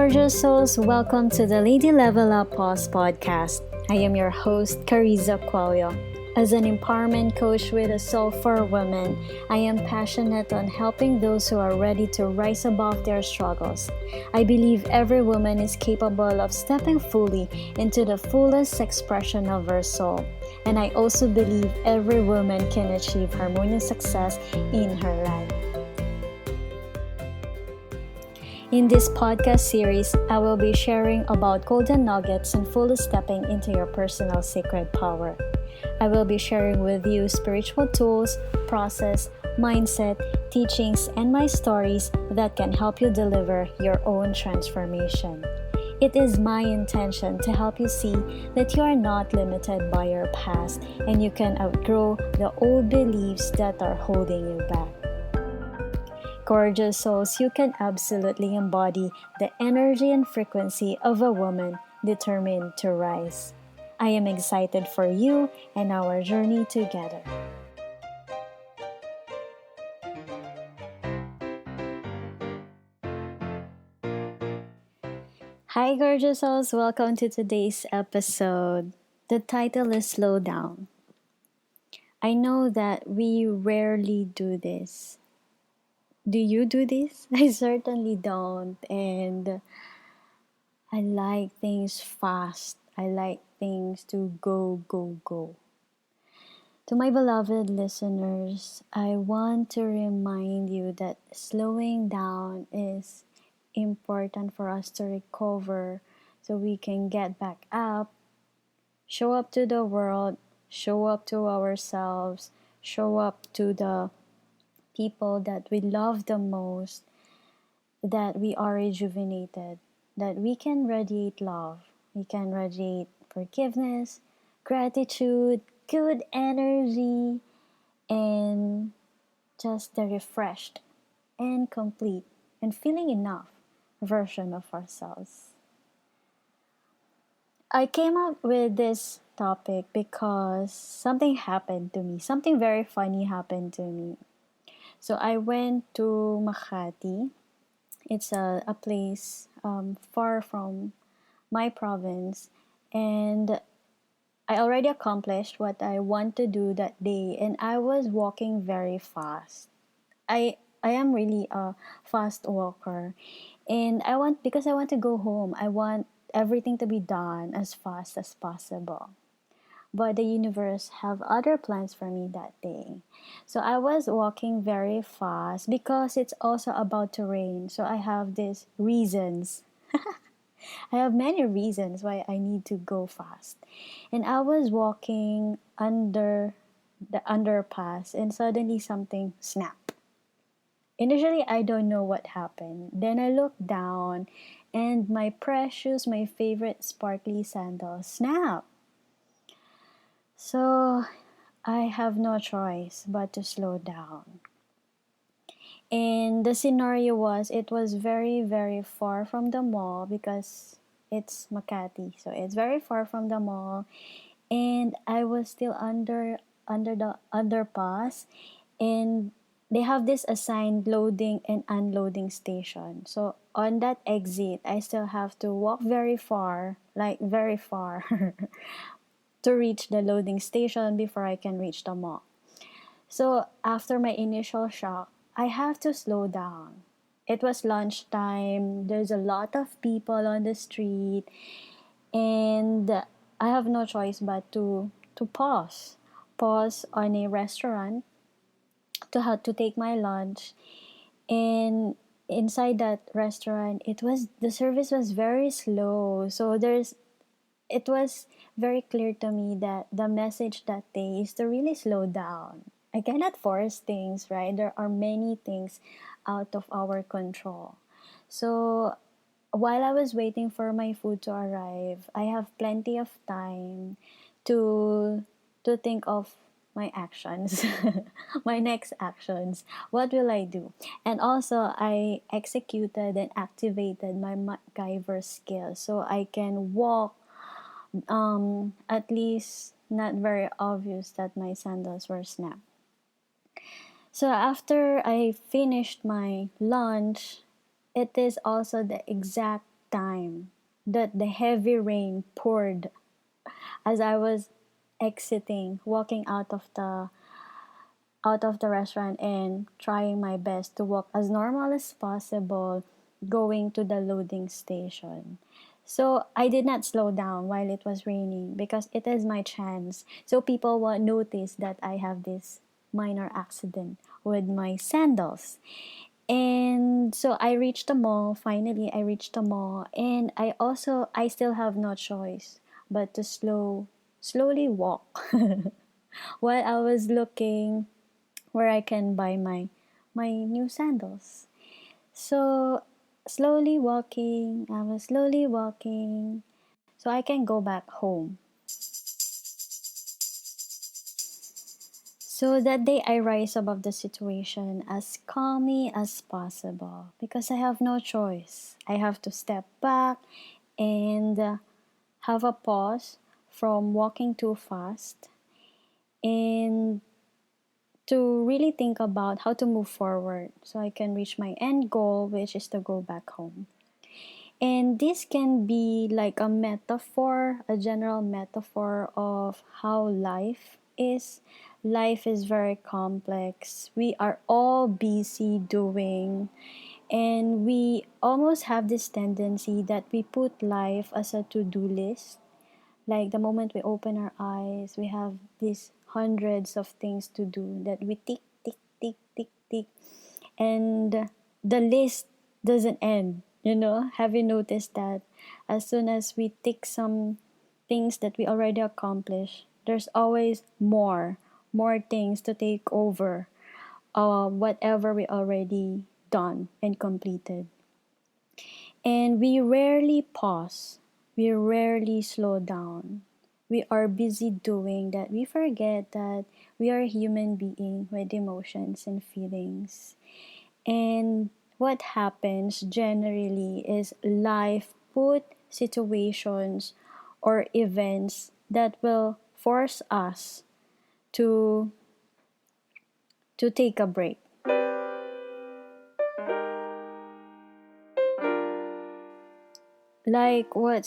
gorgeous souls, welcome to the Lady Level Up Pause podcast. I am your host, Karizza Cuello. As an empowerment coach with a soul for women, I am passionate on helping those who are ready to rise above their struggles. I believe every woman is capable of stepping fully into the fullest expression of her soul. And I also believe every woman can achieve harmonious success in her life. In this podcast series, I will be sharing about golden nuggets and fully stepping into your personal sacred power. I will be sharing with you spiritual tools, process, mindset, teachings, and my stories that can help you deliver your own transformation. It is my intention to help you see that you are not limited by your past and you can outgrow the old beliefs that are holding you back. Gorgeous souls, you can absolutely embody the energy and frequency of a woman determined to rise. I am excited for you and our journey together. Hi, gorgeous souls. Welcome to today's episode. The title is Slow Down. I know that we rarely do this. Do you do this? I certainly don't. And I like things fast. I like things to go, go, go. To my beloved listeners, I want to remind you that slowing down is important for us to recover so we can get back up, show up to the world, show up to ourselves, show up to the people that we love the most, that we are rejuvenated, that we can radiate love, we can radiate forgiveness, gratitude, good energy, and just the refreshed and complete and feeling enough version of ourselves. I came up with this topic because something happened to me. Something very funny happened to me. So I went to Makati. It's a place far from my province, and I already accomplished what I want to do that day, and I was walking very fast. I am really a fast walker, and I want to go home. I want everything to be done as fast as possible. But the universe have other plans for me that day. So I was walking very fast because it's also about to rain. So I have these reasons. I have many reasons why I need to go fast. And I was walking under the underpass and suddenly something snapped. Initially, I don't know what happened. Then I looked down and my precious, my favorite sparkly sandal snapped. So I have no choice but to slow down. And the scenario was it was very, very far from the mall because it's Makati. So it's very far from the mall. And I was still under the underpass, and they have this assigned loading and unloading station. So on that exit, I still have to walk very far, like very far, to reach the loading station before I can reach the mall. So after my initial shock, I have to slow down. It was lunchtime, there's a lot of people on the street, and I have no choice but to pause. Pause on a restaurant to have to take my lunch, and inside that restaurant the service was very slow. So it was very clear to me that the message that day is to really slow down. I cannot force things, right? There are many things out of our control. So while I was waiting for my food to arrive, I have plenty of time to think of my actions, my next actions. What will I do? And also, I executed and activated my MacGyver skills so I can walk at least not very obvious that my sandals were snapped. So after I finished my lunch, it is also the exact time that the heavy rain poured as I was exiting, walking out of the restaurant and trying my best to walk as normal as possible going to the loading station. So I did not slow down while it was raining because it is my chance. So people will notice that I have this minor accident with my sandals. And so I reached the mall. Finally, I reached the mall, and I still have no choice but to slowly walk while I was looking where I can buy my new sandals. So I was slowly walking so I can go back home. So that day I rise above the situation as calmly as possible because I have no choice. I have to step back and have a pause from walking too fast and to really think about how to move forward so I can reach my end goal, which is to go back home. And this can be like a metaphor, a general metaphor of how life is. Life is very complex. We are all busy doing, and we almost have this tendency that we put life as a to do list. Like the moment we open our eyes, we have these hundreds of things to do that we tick, tick, tick, tick, tick. And the list doesn't end. Have you noticed that as soon as we tick some things that we already accomplished, there's always more things to take over whatever we already done and completed. And we rarely pause, we rarely slow down. We are busy doing that. We forget that we are a human being with emotions and feelings. And what happens generally is life put situations or events that will force us to take a break. Like what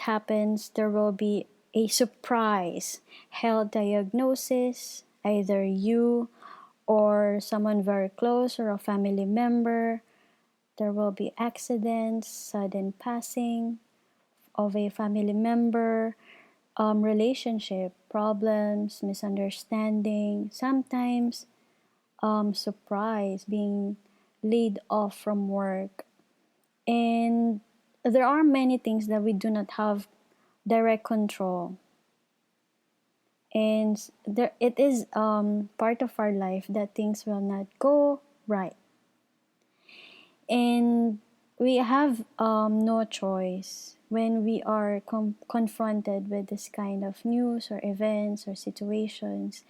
happens, there will be a surprise health diagnosis, either you or someone very close or a family member. There will be accidents, sudden passing of a family member, relationship problems, misunderstanding, sometimes surprise, being laid off from work. And there are many things that we do not have direct control. And there, it is part of our life that things will not go right. And we have no choice when we are confronted with this kind of news or events or situations.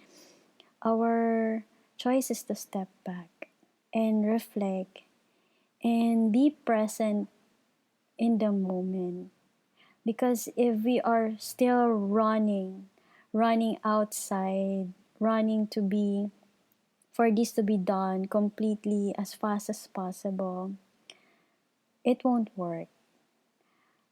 Our choice is to step back and reflect and be present in the moment. Because if we are still running outside, running to be for this to be done completely as fast as possible, it won't work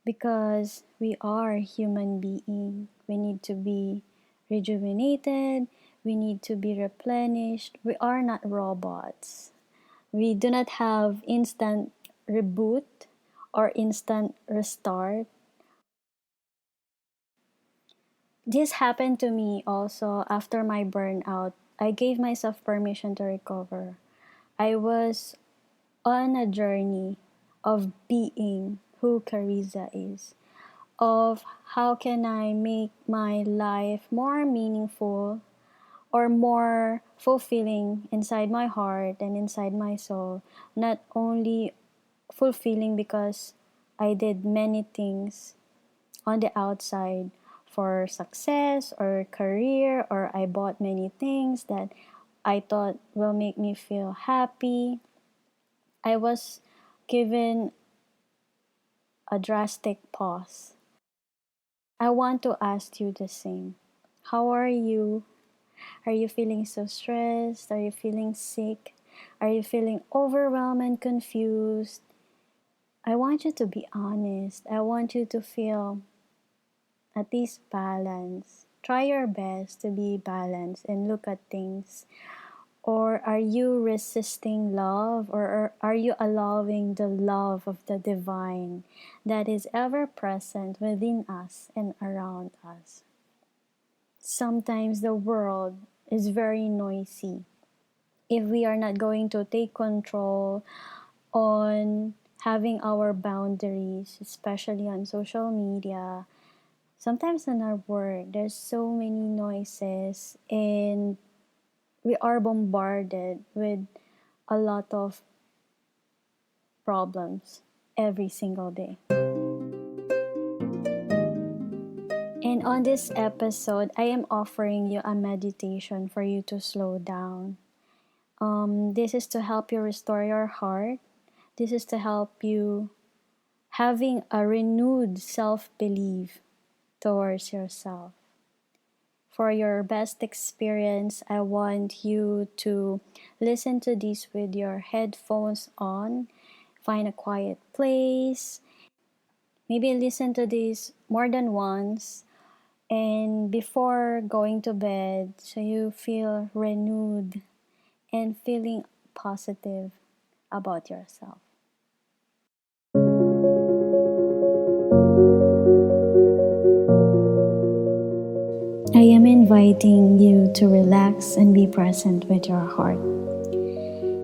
because we are human being. We need to be rejuvenated, we need to be replenished. We are not robots. We do not have instant reboot or instant restart. This happened to me also after my burnout. I gave myself permission to recover. I was on a journey of being who Karizza is, of how can I make my life more meaningful or more fulfilling inside my heart and inside my soul. Not only fulfilling because I did many things on the outside for success or career, or I bought many things that I thought will make me feel happy. I was given a drastic pause. I want to ask you the same. How are you? Are you feeling so stressed? Are you feeling sick? Are you feeling overwhelmed and confused? I want you to be honest. I want you to feel at least balance. Try your best to be balanced and look at things. Or are you resisting love, or are you allowing the love of the divine that is ever present within us and around us? Sometimes the world is very noisy. If we are not going to take control on having our boundaries, especially on social media, sometimes in our work, there's so many noises and we are bombarded with a lot of problems every single day. And on this episode, I am offering you a meditation for you to slow down. This is to help you restore your heart. This is to help you having a renewed self-belief towards yourself. For your best experience, I want you to listen to this with your headphones on. Find a quiet place. Maybe listen to this more than once. And before going to bed, so you feel renewed and feeling positive about yourself. I am inviting you to relax and be present with your heart.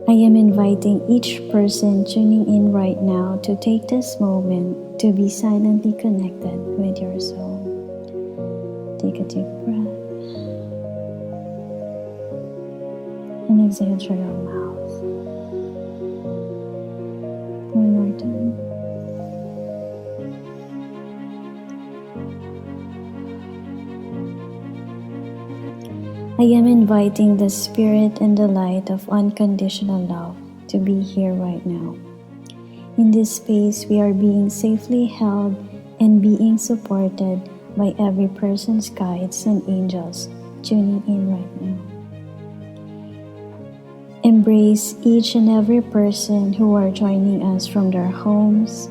I am inviting each person tuning in right now to take this moment to be silently connected with your soul. Take a deep breath and exhale through your mouth. One more time. I am inviting the spirit and the light of unconditional love to be here right now. In this space, we are being safely held and being supported by every person's guides and angels tuning in right now. Embrace each and every person who are joining us from their homes,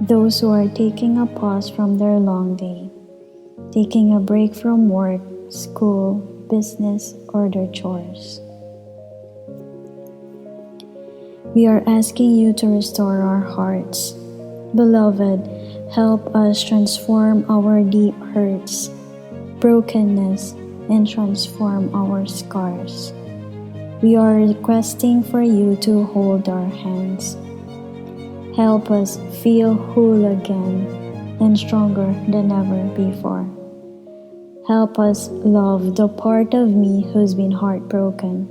those who are taking a pause from their long day, taking a break from work, school, business, or their chores. We are asking you to restore our hearts. Beloved, help us transform our deep hurts, brokenness, and transform our scars. We are requesting for you to hold our hands. Help us feel whole again and stronger than ever before. Help us love the part of me who's been heartbroken.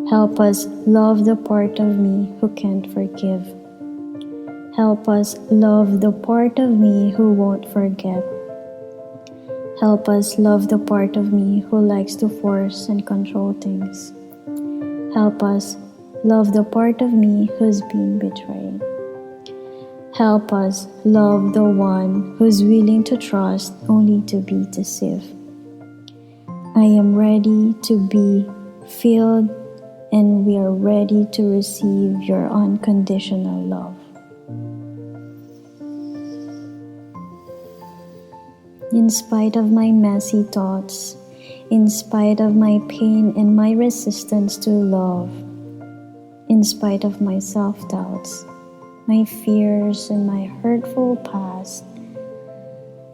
Help us love the part of me who can't forgive. Help us love the part of me who won't forget. Help us love the part of me who likes to force and control things. Help us love the part of me who's been betrayed. Help us love the one who's willing to trust only to be deceived. I am ready to be filled, and we are ready to receive your unconditional love. In spite of my messy thoughts, in spite of my pain and my resistance to love, in spite of my self-doubts, my fears and my hurtful past,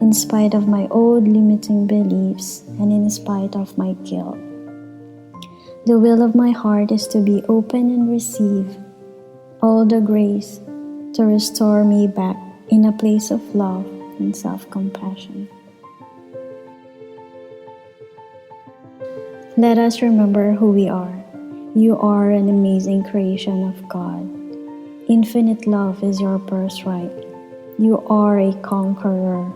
in spite of my old limiting beliefs, and in spite of my guilt, the will of my heart is to be open and receive all the grace to restore me back in a place of love and self-compassion. Let us remember who we are. You are an amazing creation of God. Infinite love is your birthright. You are a conqueror.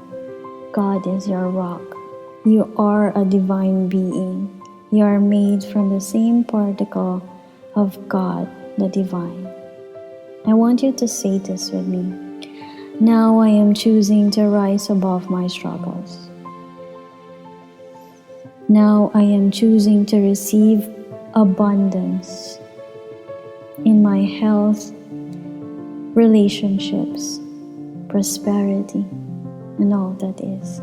God is your rock. You are a divine being. You are made from the same particle of God, the divine. I want you to say this with me. Now I am choosing to rise above my struggles. Now I am choosing to receive abundance in my health, relationships, prosperity, and all that is.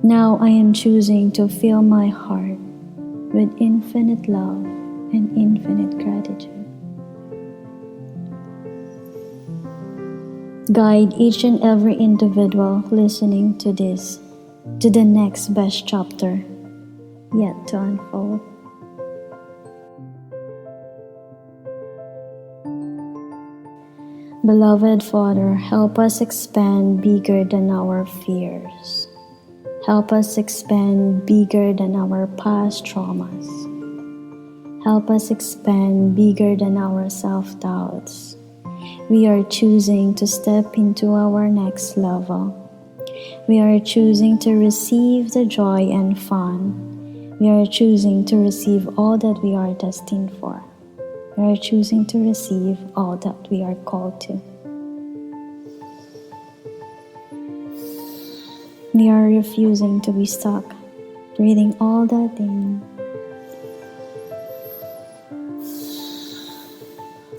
Now I am choosing to fill my heart with infinite love and infinite gratitude. Guide each and every individual listening to this to the next best chapter yet to unfold. Beloved Father, help us expand bigger than our fears. Help us expand bigger than our past traumas. Help us expand bigger than our self-doubts. We are choosing to step into our next level. We are choosing to receive the joy and fun. We are choosing to receive all that we are destined for. We are choosing to receive all that we are called to. We are refusing to be stuck, breathing all that in.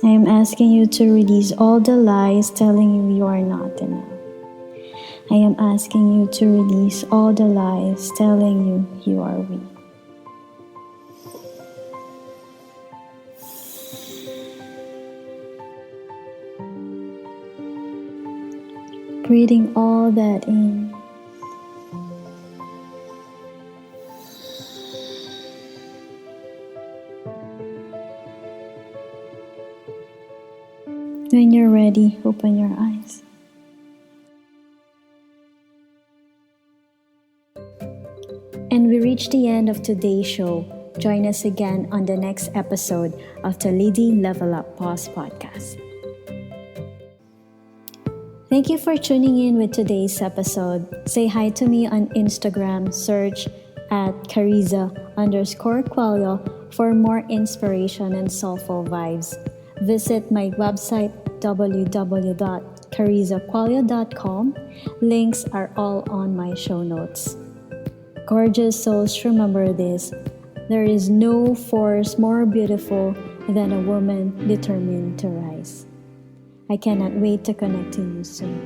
I am asking you to release all the lies telling you you are not enough. I am asking you to release all the lies telling you you are weak. Breathing all that in. When you're ready, open your eyes. And we reached the end of today's show. Join us again on the next episode of the Lady Level Up Boss podcast. Thank you for tuning in with today's episode. Say hi to me on Instagram, search at Karizza_Cuello for more inspiration and soulful vibes. Visit my website www.karizzacuello.com. Links are all on my show notes. Gorgeous souls, remember this: there is no force more beautiful than a woman determined to rise. I cannot wait to connect to you soon.